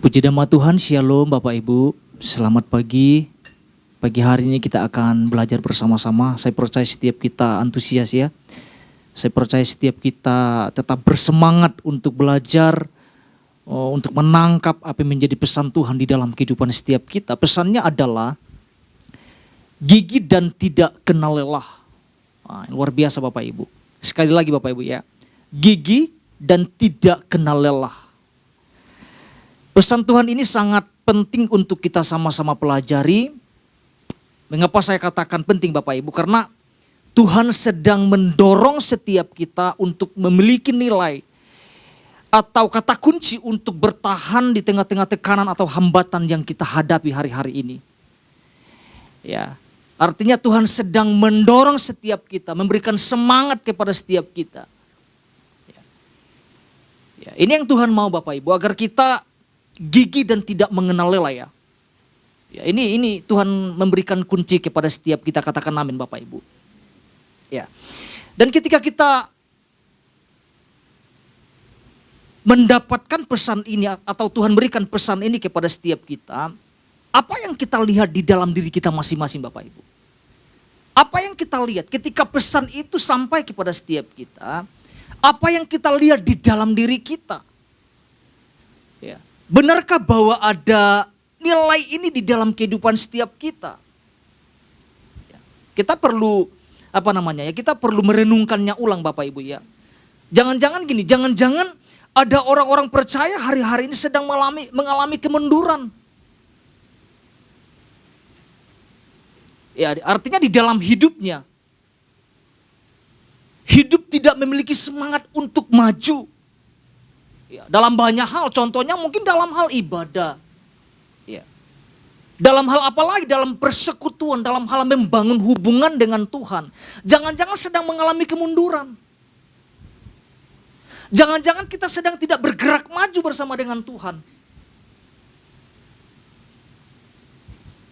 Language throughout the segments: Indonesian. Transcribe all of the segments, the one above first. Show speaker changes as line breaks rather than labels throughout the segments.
Puji nama Tuhan, Shalom Bapak Ibu, selamat pagi. Pagi hari ini kita akan belajar bersama-sama. Saya percaya setiap kita antusias ya. Saya percaya setiap kita tetap bersemangat untuk belajar, untuk menangkap apa yang menjadi pesan Tuhan di dalam kehidupan setiap kita. Pesannya adalah gigih dan tidak kenal lelah. Luar biasa Bapak Ibu. Sekali lagi Bapak Ibu ya, gigih dan tidak kenal lelah. Pesan Tuhan ini sangat penting untuk kita sama-sama pelajari. Mengapa saya katakan penting Bapak Ibu? Karena Tuhan sedang mendorong setiap kita untuk memiliki nilai atau kata kunci untuk bertahan di tengah-tengah tekanan atau hambatan yang kita hadapi hari-hari ini. Ya, artinya Tuhan sedang mendorong setiap kita, memberikan semangat kepada setiap kita. Ya, ini yang Tuhan mau Bapak Ibu, agar kita gigih dan tidak mengenal lelah ya. Ya, ini Tuhan memberikan kunci kepada setiap kita, katakan amin Bapak Ibu. Ya. Dan ketika kita mendapatkan pesan ini atau Tuhan berikan pesan ini kepada setiap kita, apa yang kita lihat di dalam diri kita masing-masing Bapak Ibu? Apa yang kita lihat ketika pesan itu sampai kepada setiap kita? Apa yang kita lihat di dalam diri kita? Ya. Benarkah bahwa ada nilai ini di dalam kehidupan setiap kita? Kita perlu kita perlu merenungkannya ulang Bapak Ibu ya. Jangan-jangan gini, jangan-jangan ada orang-orang percaya hari-hari ini sedang mengalami kemunduran. Ya, artinya di dalam hidupnya, hidup tidak memiliki semangat untuk maju. Ya, dalam banyak hal, contohnya mungkin dalam hal ibadah. Ya. Dalam hal apa lagi? Dalam persekutuan, dalam hal membangun hubungan dengan Tuhan. Jangan-jangan sedang mengalami kemunduran. Jangan-jangan kita sedang tidak bergerak maju bersama dengan Tuhan.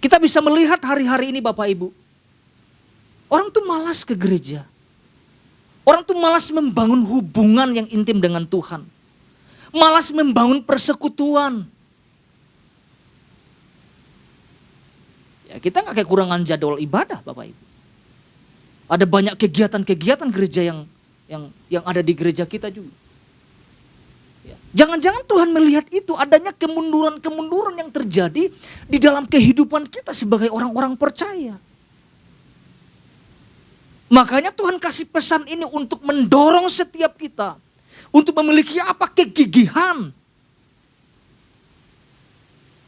Kita bisa melihat hari-hari ini Bapak Ibu. Orang tuh malas ke gereja. Orang tuh malas membangun hubungan yang intim dengan Tuhan. Malas membangun persekutuan. Ya, kita gak kekurangan jadwal ibadah Bapak Ibu. Ada banyak kegiatan-kegiatan gereja yang ada di gereja kita juga. Ya. Jangan-jangan Tuhan melihat itu adanya kemunduran-kemunduran yang terjadi di dalam kehidupan kita sebagai orang-orang percaya. Makanya Tuhan kasih pesan ini untuk mendorong setiap kita. Untuk memiliki apa? Kegigihan.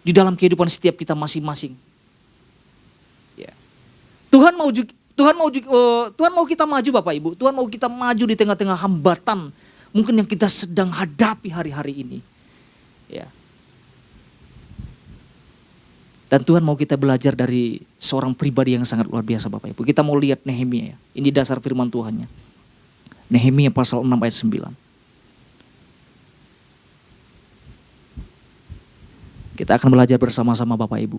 Di dalam kehidupan setiap kita masing-masing. Ya. Tuhan mau kita maju Bapak Ibu. Tuhan mau kita maju di tengah-tengah hambatan. Mungkin yang kita sedang hadapi hari-hari ini. Ya. Dan Tuhan mau kita belajar dari seorang pribadi yang sangat luar biasa Bapak Ibu. Kita mau lihat Nehemia ya. Ini dasar firman Tuhannya. Nehemia pasal 6 ayat 9. Kita akan belajar bersama-sama Bapak Ibu.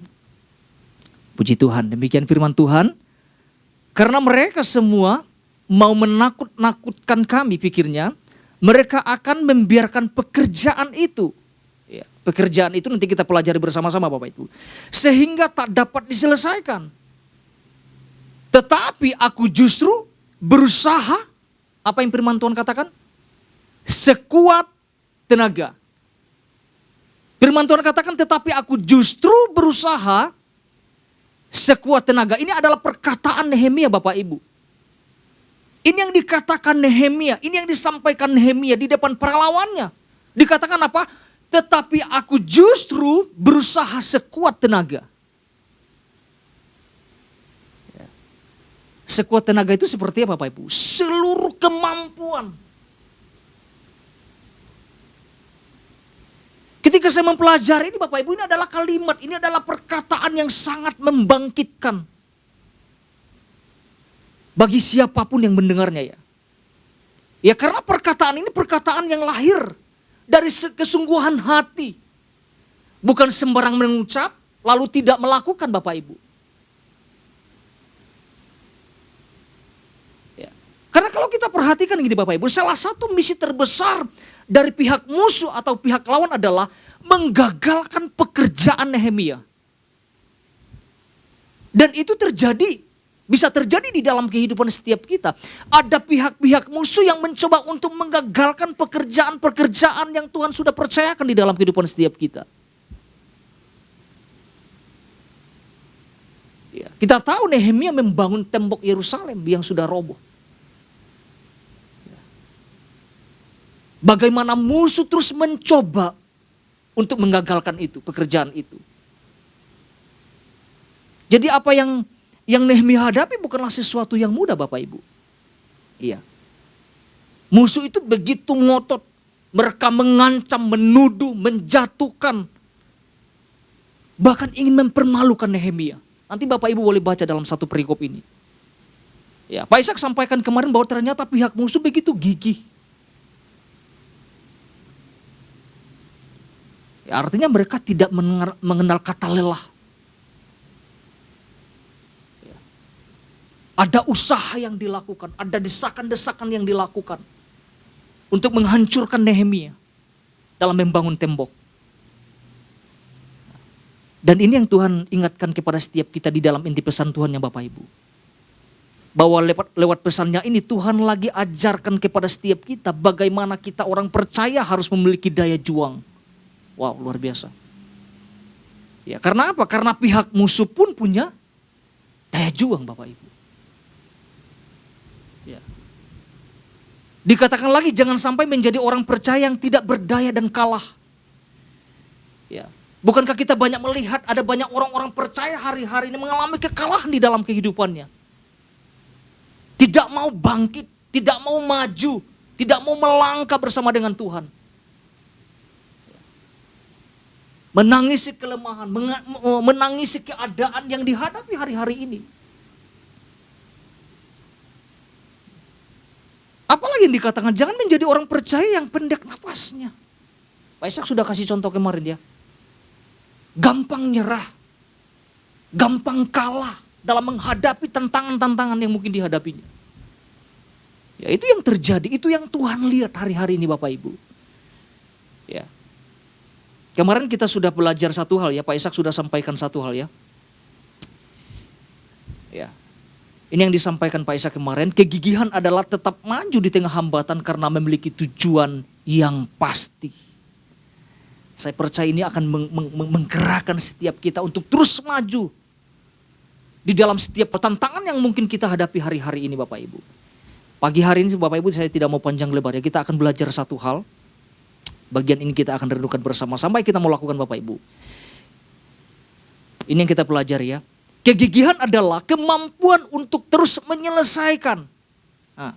Puji Tuhan, demikian firman Tuhan. Karena mereka semua mau menakut-nakutkan kami pikirnya, mereka akan membiarkan pekerjaan itu. Ya, pekerjaan itu nanti kita pelajari bersama-sama Bapak Ibu. Sehingga tak dapat diselesaikan. Tetapi aku justru berusaha, apa yang firman Tuhan katakan? Sekuat tenaga. Firman Tuhan katakan, tetapi aku justru berusaha sekuat tenaga. Ini adalah perkataan Nehemia Bapak Ibu. Ini yang dikatakan Nehemia, ini yang disampaikan Nehemia di depan para lawannya. Dikatakan apa? Tetapi aku justru berusaha sekuat tenaga. Sekuat tenaga itu seperti apa Bapak Ibu? Seluruh kemampuan. Ketika saya mempelajari ini Bapak Ibu, ini adalah kalimat, ini adalah perkataan yang sangat membangkitkan. Bagi siapapun yang mendengarnya ya. Ya karena perkataan ini perkataan yang lahir dari kesungguhan hati. Bukan sembarang mengucap lalu tidak melakukan Bapak Ibu. Ya. Karena kalau kita perhatikan gini Bapak Ibu, salah satu misi terbesar dari pihak musuh atau pihak lawan adalah menggagalkan pekerjaan Nehemia. Dan itu bisa terjadi di dalam kehidupan setiap kita. Ada pihak-pihak musuh yang mencoba untuk menggagalkan pekerjaan-pekerjaan yang Tuhan sudah percayakan di dalam kehidupan setiap kita. Ya, kita tahu Nehemia membangun tembok Yerusalem yang sudah roboh. Bagaimana musuh terus mencoba untuk menggagalkan itu, pekerjaan itu. Jadi apa yang Nehemia hadapi bukanlah sesuatu yang mudah, Bapak Ibu. Iya. Musuh itu begitu ngotot. Mereka mengancam, menuduh, menjatuhkan. Bahkan ingin mempermalukan Nehemia. Nanti Bapak Ibu boleh baca dalam satu perikop ini. Ya, Pak Ishak sampaikan kemarin bahwa ternyata pihak musuh begitu gigih. Ya, artinya mereka tidak mengenal kata lelah. Ya. Ada usaha yang dilakukan, ada desakan-desakan yang dilakukan untuk menghancurkan Nehemia dalam membangun tembok. Dan ini yang Tuhan ingatkan kepada setiap kita di dalam inti pesan Tuhan ya Bapak Ibu. Bahwa lewat pesannya ini Tuhan lagi ajarkan kepada setiap kita bagaimana kita orang percaya harus memiliki daya juang. Wow, luar biasa. Ya, karena apa? Karena pihak musuh pun punya daya juang Bapak Ibu. Ya. Dikatakan lagi jangan sampai menjadi orang percaya yang tidak berdaya dan kalah. Ya. Bukankah kita banyak melihat ada banyak orang-orang percaya hari-hari ini mengalami kekalahan di dalam kehidupannya. Tidak mau bangkit, tidak mau maju, tidak mau melangkah bersama dengan Tuhan. Menangisi kelemahan, menangisi keadaan yang dihadapi hari-hari ini. Apalagi yang dikatakan, jangan menjadi orang percaya yang pendek nafasnya. Pak Ishak sudah kasih contoh kemarin ya. Gampang nyerah, gampang kalah dalam menghadapi tantangan-tantangan yang mungkin dihadapinya. Ya, itu yang terjadi, itu yang Tuhan lihat hari-hari ini Bapak Ibu. Ya. Kemarin kita sudah belajar satu hal ya, Pak Ishak sudah sampaikan satu hal ya. Ya. Ini yang disampaikan Pak Ishak kemarin, kegigihan adalah tetap maju di tengah hambatan karena memiliki tujuan yang pasti. Saya percaya ini akan menggerakkan setiap kita untuk terus maju di dalam setiap tantangan yang mungkin kita hadapi hari-hari ini Bapak Ibu. Pagi hari ini Bapak Ibu saya tidak mau panjang lebar ya, kita akan belajar satu hal. Bagian ini kita akan renungkan bersama sampai kita mau lakukan Bapak Ibu. Ini yang kita pelajari ya. Kegigihan adalah kemampuan untuk terus menyelesaikan. Nah,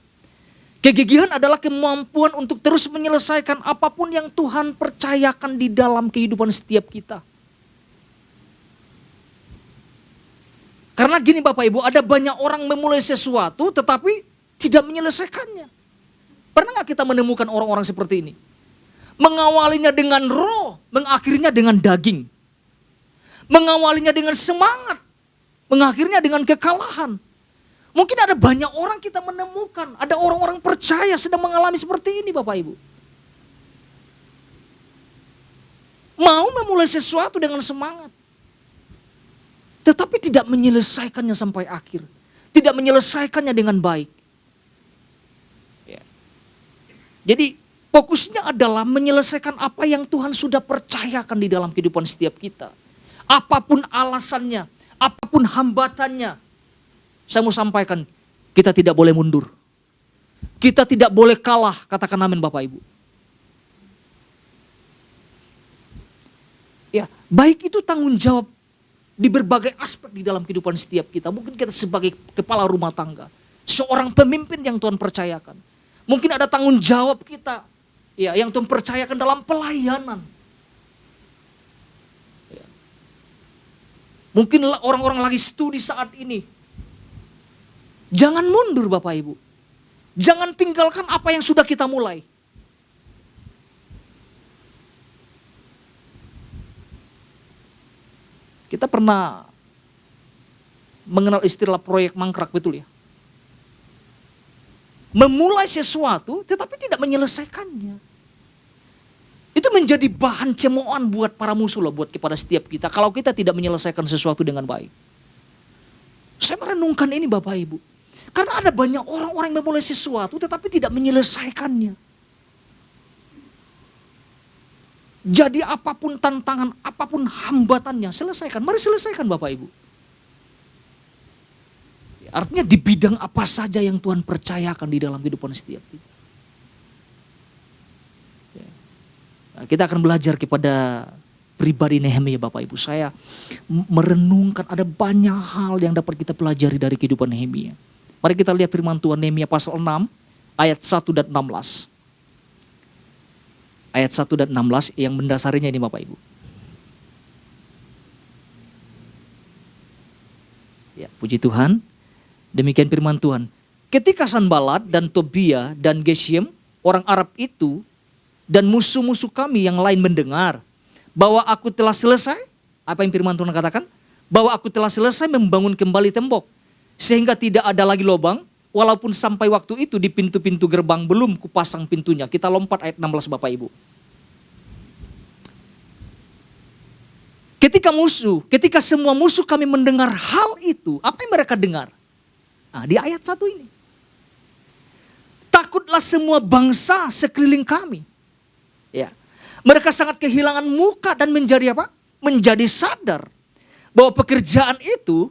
kegigihan adalah kemampuan untuk terus menyelesaikan apapun yang Tuhan percayakan di dalam kehidupan setiap kita. Karena gini Bapak Ibu, ada banyak orang memulai sesuatu tetapi tidak menyelesaikannya. Pernah gak kita menemukan orang-orang seperti ini? Mengawalinya dengan roh, mengakhirinya dengan daging. Mengawalinya dengan semangat, mengakhirinya dengan kekalahan. Mungkin ada banyak orang kita menemukan, ada orang-orang percaya sedang mengalami seperti ini Bapak Ibu. Mau memulai sesuatu dengan semangat, tetapi tidak menyelesaikannya sampai akhir. Tidak menyelesaikannya dengan baik. Ya. Jadi fokusnya adalah menyelesaikan apa yang Tuhan sudah percayakan di dalam kehidupan setiap kita. Apapun alasannya, apapun hambatannya. Saya mau sampaikan, kita tidak boleh mundur. Kita tidak boleh kalah, katakan amin Bapak Ibu. Ya, baik itu tanggung jawab di berbagai aspek di dalam kehidupan setiap kita. Mungkin kita sebagai kepala rumah tangga, seorang pemimpin yang Tuhan percayakan. Mungkin ada tanggung jawab kita ya, yang Tuhan percayakan dalam pelayanan. Ya. Mungkin orang-orang lagi studi saat ini. Jangan mundur Bapak Ibu. Jangan tinggalkan apa yang sudah kita mulai. Kita pernah mengenal istilah proyek mangkrak, betul ya? Memulai sesuatu tetapi tidak menyelesaikannya. Itu menjadi bahan cemoohan buat para musuh loh, buat kepada setiap kita. Kalau kita tidak menyelesaikan sesuatu dengan baik. Saya merenungkan ini Bapak Ibu. Karena ada banyak orang-orang yang memulai sesuatu tetapi tidak menyelesaikannya. Jadi apapun tantangan, apapun hambatannya, selesaikan. Mari selesaikan Bapak Ibu. Artinya di bidang apa saja yang Tuhan percayakan di dalam kehidupan setiap kita. Nah, kita akan belajar kepada pribadi Nehemia Bapak Ibu. Saya merenungkan ada banyak hal yang dapat kita pelajari dari kehidupan Nehemia. Mari kita lihat firman Tuhan Nehemia pasal 6 ayat 1 dan 16. Ayat 1 dan 16 yang mendasarinya ini Bapak Ibu. Ya, puji Tuhan. Demikian firman Tuhan. Ketika Sanballat dan Tobia dan Geshem, orang Arab itu, dan musuh-musuh kami yang lain mendengar bahwa aku telah selesai, apa yang firman Tuhan katakan? Bahwa aku telah selesai membangun kembali tembok, sehingga tidak ada lagi lubang, walaupun sampai waktu itu di pintu-pintu gerbang belum kupasang pintunya. Kita lompat ayat 16 Bapak Ibu. Ketika semua musuh kami mendengar hal itu, apa yang mereka dengar? Nah, di ayat 1 ini. Takutlah semua bangsa sekeliling kami. Ya. Mereka sangat kehilangan muka dan menjadi apa? Menjadi sadar bahwa pekerjaan itu,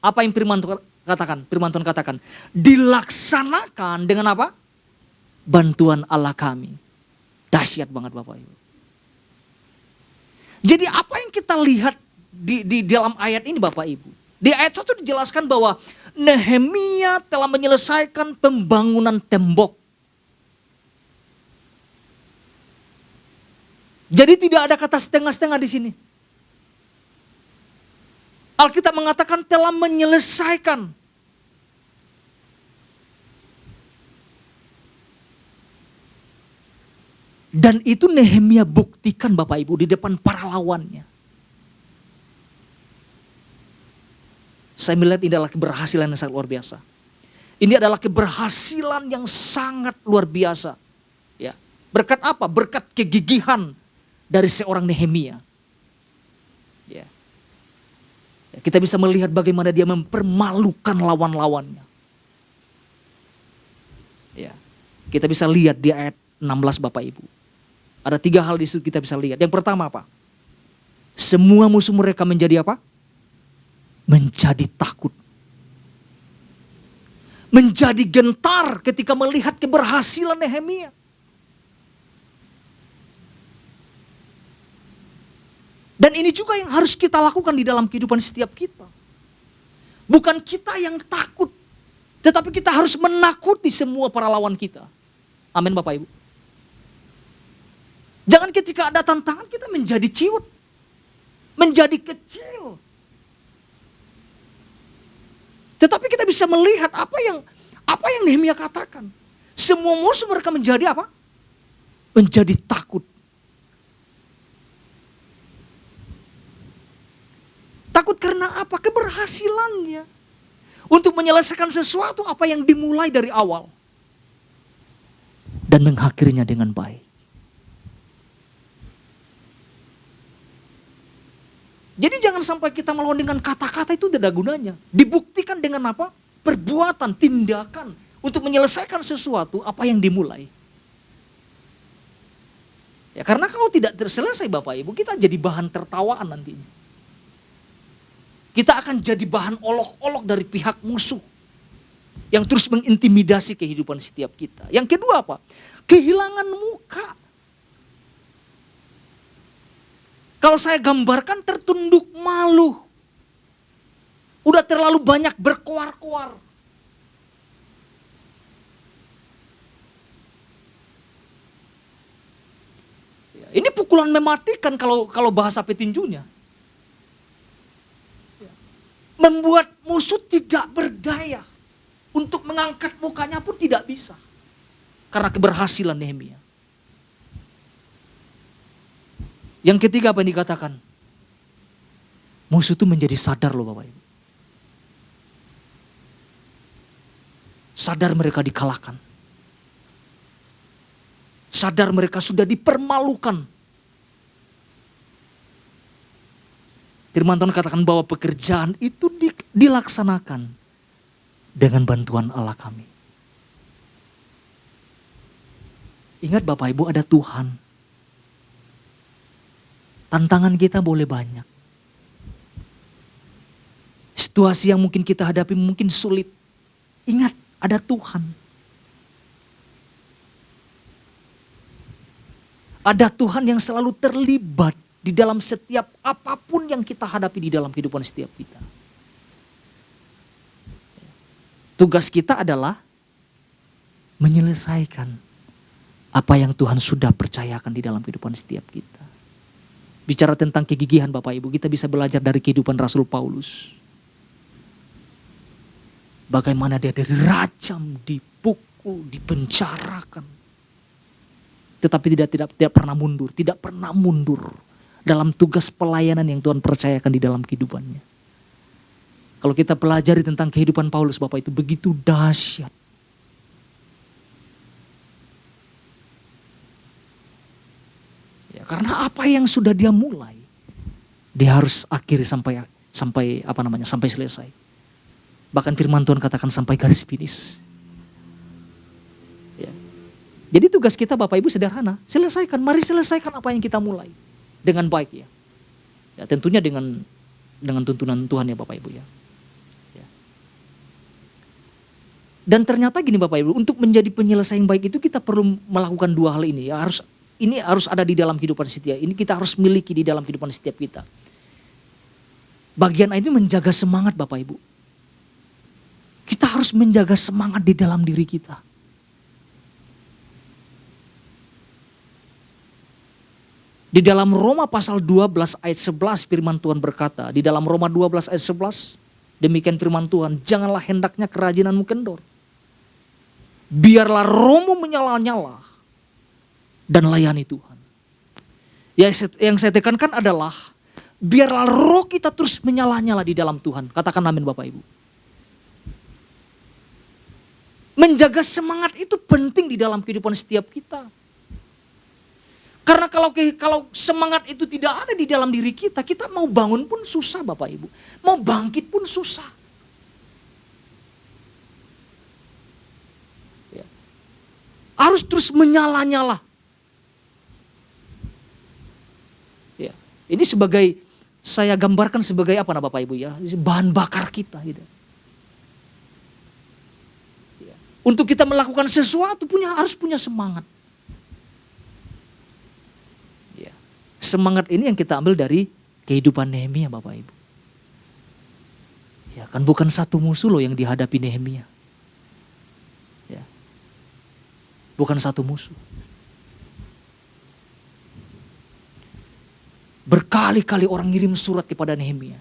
apa yang firman Tuhan katakan? Firman Tuhan katakan, dilaksanakan dengan apa? Bantuan Allah kami. Dahsyat banget Bapak Ibu. Jadi apa yang kita lihat di dalam ayat ini Bapak Ibu? Di ayat 1 dijelaskan bahwa Nehemia telah menyelesaikan pembangunan tembok. Jadi tidak ada kata setengah-setengah di sini. Alkitab mengatakan telah menyelesaikan. Dan itu Nehemia buktikan Bapak Ibu di depan para lawannya. Saya melihat ini adalah keberhasilan yang sangat luar biasa. Ini adalah keberhasilan yang sangat luar biasa. Ya. Berkat apa? Berkat kegigihan dari seorang Nehemia. Ya. Ya, kita bisa melihat bagaimana dia mempermalukan lawan-lawannya. Ya. Kita bisa lihat di ayat 16 Bapak Ibu. Ada 3 hal di situ kita bisa lihat. Yang pertama apa? Semua musuh mereka menjadi apa? Menjadi takut. Menjadi gentar ketika melihat keberhasilan Nehemia. Dan ini juga yang harus kita lakukan di dalam kehidupan setiap kita. Bukan kita yang takut, tetapi kita harus menakuti semua para lawan kita. Amin Bapak Ibu. Jangan ketika ada tantangan kita menjadi ciut. Menjadi kecil. Tetapi kita bisa melihat apa yang Nehemia katakan. Semua musuh mereka menjadi apa? Menjadi takut. Takut karena apa? Keberhasilannya. Untuk menyelesaikan sesuatu apa yang dimulai dari awal. Dan mengakhirinya dengan baik. Jadi jangan sampai kita melawan dengan kata-kata itu tidak ada gunanya. Dibuktikan dengan apa? Perbuatan, tindakan. Untuk menyelesaikan sesuatu apa yang dimulai. Ya, karena kalau tidak terselesai Bapak Ibu, kita jadi bahan tertawaan nantinya. Kita akan jadi bahan olok-olok dari pihak musuh. Yang terus mengintimidasi kehidupan setiap kita. Yang kedua apa? Kehilangan muka. Kalau saya gambarkan tertunduk malu. Udah terlalu banyak berkoar-koar. Ini pukulan mematikan kalau bahasa petinjunya. Membuat musuh tidak berdaya. Untuk mengangkat mukanya pun tidak bisa. Karena keberhasilan Nehemia. Yang ketiga apa yang dikatakan? Musuh itu menjadi sadar loh Bapak Ibu. Sadar mereka dikalahkan. Sadar mereka sudah dipermalukan Firman Tuhan katakan bahwa pekerjaan itu dilaksanakan dengan bantuan Allah kami. Ingat Bapak Ibu, ada Tuhan. Tantangan kita boleh banyak. Situasi yang mungkin kita hadapi mungkin sulit. Ingat, ada Tuhan. Ada Tuhan yang selalu terlibat di dalam setiap apapun yang kita hadapi di dalam kehidupan setiap kita. Tugas kita adalah menyelesaikan apa yang Tuhan sudah percayakan di dalam kehidupan setiap kita. Bicara tentang kegigihan Bapak Ibu, kita bisa belajar dari kehidupan Rasul Paulus. Bagaimana dia dari rajam, dipukul, dipenjarakan. Tetapi tidak pernah mundur dalam tugas pelayanan yang Tuhan percayakan di dalam kehidupannya. Kalau kita pelajari tentang kehidupan Paulus Bapak, itu begitu dahsyat. Ya, karena apa yang sudah dia mulai, dia harus akhiri sampai selesai. Bahkan firman Tuhan katakan sampai garis finish. Ya. Jadi tugas kita Bapak Ibu sederhana, mari selesaikan apa yang kita mulai dengan baik ya. Ya tentunya dengan tuntunan Tuhan ya Bapak Ibu ya. Ya. Dan ternyata gini Bapak Ibu, untuk menjadi penyelesaian baik itu kita perlu melakukan dua hal ini ya. Ini harus ada di dalam kehidupan setiap. Ini kita harus miliki di dalam kehidupan setiap kita. Bagian ini menjaga semangat Bapak Ibu. Kita harus menjaga semangat di dalam diri kita. Di dalam Roma pasal 12 ayat 11 firman Tuhan berkata, di dalam Roma 12 ayat 11, demikian firman Tuhan, janganlah hendaknya kerajinanmu kendor. Biarlah rohmu menyala-nyala dan layani Tuhan. Yang saya tekankan adalah, biarlah roh kita terus menyala-nyala di dalam Tuhan. Katakan amin Bapak Ibu. Menjaga semangat itu penting di dalam kehidupan setiap kita. Karena kalau semangat itu tidak ada di dalam diri kita, kita mau bangun pun susah Bapak Ibu. Mau bangkit pun susah. Ya. Harus terus menyala-nyala. Ya. Ini saya gambarkan sebagai apa Bapak Ibu ya, bahan bakar kita. Gitu. Untuk kita melakukan sesuatu harus punya semangat. Ya. Semangat ini yang kita ambil dari kehidupan Nehemia Bapak Ibu. Ya kan bukan satu musuh loh yang dihadapi Nehemia. Ya. Bukan satu musuh. Berkali-kali orang ngirim surat kepada Nehemia.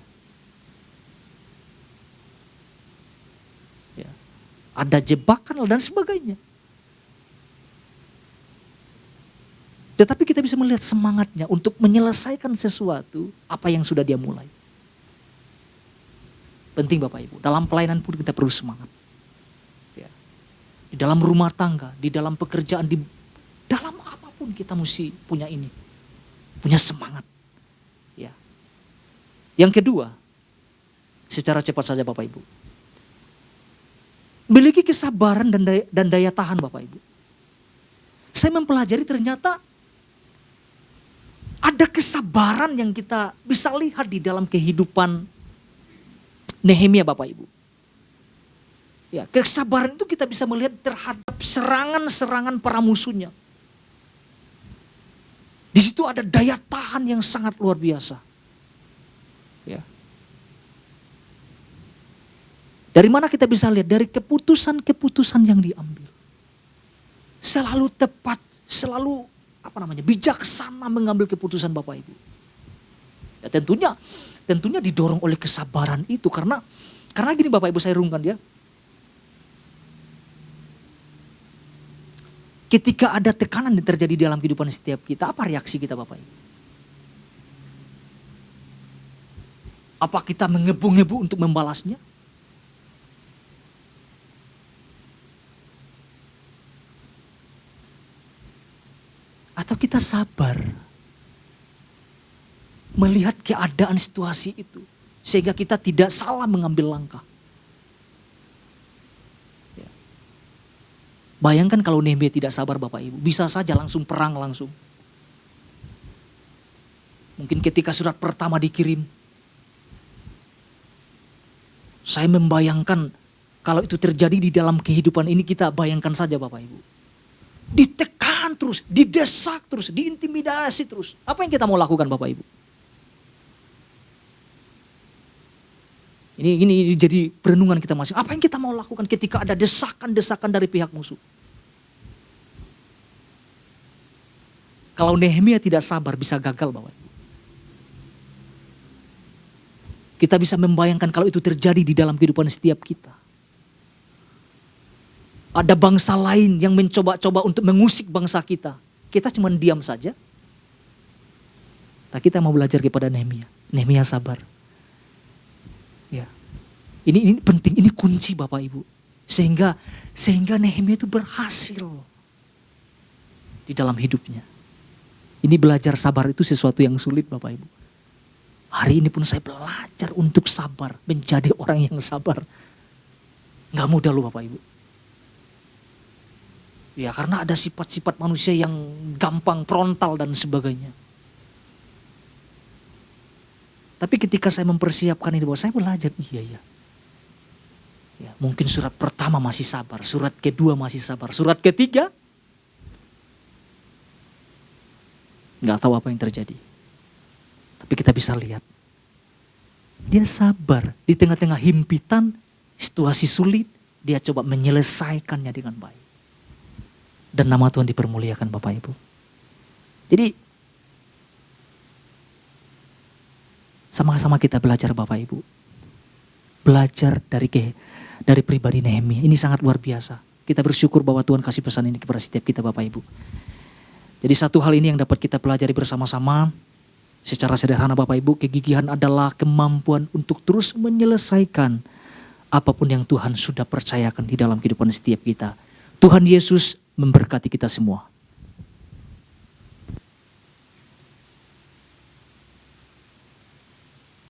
Ada jebakan dan sebagainya. Tetapi kita bisa melihat semangatnya untuk menyelesaikan sesuatu apa yang sudah dia mulai. Penting Bapak Ibu, dalam pelayanan pun kita perlu semangat. Ya. Di dalam rumah tangga, di dalam pekerjaan, di dalam apapun kita mesti punya ini. Punya semangat. Ya. Yang kedua, secara cepat saja Bapak Ibu. Miliki kesabaran dan daya tahan Bapak Ibu. Saya mempelajari ternyata ada kesabaran yang kita bisa lihat di dalam kehidupan Nehemia Bapak Ibu. Ya, kesabaran itu kita bisa melihat terhadap serangan-serangan para musuhnya. Di situ ada daya tahan yang sangat luar biasa. Ya. Dari mana kita bisa lihat? Dari keputusan-keputusan yang diambil. Selalu tepat, selalu bijaksana mengambil keputusan Bapak Ibu. Ya tentunya didorong oleh kesabaran itu karena gini Bapak Ibu saya rungkan ya. Ketika ada tekanan yang terjadi dalam kehidupan setiap kita, apa reaksi kita Bapak Ibu? Apa kita mengebu-ngebu untuk membalasnya? Atau kita sabar melihat keadaan situasi itu. Sehingga kita tidak salah mengambil langkah. Ya. Bayangkan kalau Nehemia tidak sabar Bapak Ibu. Bisa saja langsung perang langsung. Mungkin ketika surat pertama dikirim. Saya membayangkan kalau itu terjadi di dalam kehidupan ini, kita bayangkan saja Bapak Ibu. Ditekan terus, didesak terus, diintimidasi terus. Apa yang kita mau lakukan Bapak Ibu? Ini jadi perenungan kita masing. Apa yang kita mau lakukan ketika ada desakan-desakan dari pihak musuh? Kalau Nehemia tidak sabar bisa gagal Bapak Ibu. Kita bisa membayangkan kalau itu terjadi di dalam kehidupan setiap kita. Ada bangsa lain yang mencoba-coba untuk mengusik bangsa kita. Kita cuma diam saja. Nah, kita mau belajar kepada Nehemia. Nehemia sabar. Ya. Ini penting, ini kunci Bapak Ibu. Sehingga Nehemia itu berhasil di dalam hidupnya. Ini belajar sabar itu sesuatu yang sulit Bapak Ibu. Hari ini pun saya belajar untuk sabar, menjadi orang yang sabar. Gak mudah loh Bapak Ibu. Ya karena ada sifat-sifat manusia yang gampang frontal dan sebagainya. Tapi ketika saya mempersiapkan ini, bahwa saya belajar, iya. Ya, mungkin surat pertama masih sabar, surat kedua masih sabar, surat ketiga nggak tahu apa yang terjadi. Tapi kita bisa lihat, dia sabar di tengah-tengah himpitan, situasi sulit, dia coba menyelesaikannya dengan baik. Dan nama Tuhan dipermuliakan Bapak Ibu. Jadi sama-sama kita belajar Bapak Ibu. Belajar dari pribadi Nehemia. Ini sangat luar biasa. Kita bersyukur bahwa Tuhan kasih pesan ini kepada setiap kita Bapak Ibu. Jadi satu hal ini yang dapat kita pelajari bersama-sama. Secara sederhana Bapak Ibu, kegigihan adalah kemampuan untuk terus menyelesaikan apapun yang Tuhan sudah percayakan di dalam kehidupan setiap kita. Tuhan Yesus memberkati kita semua.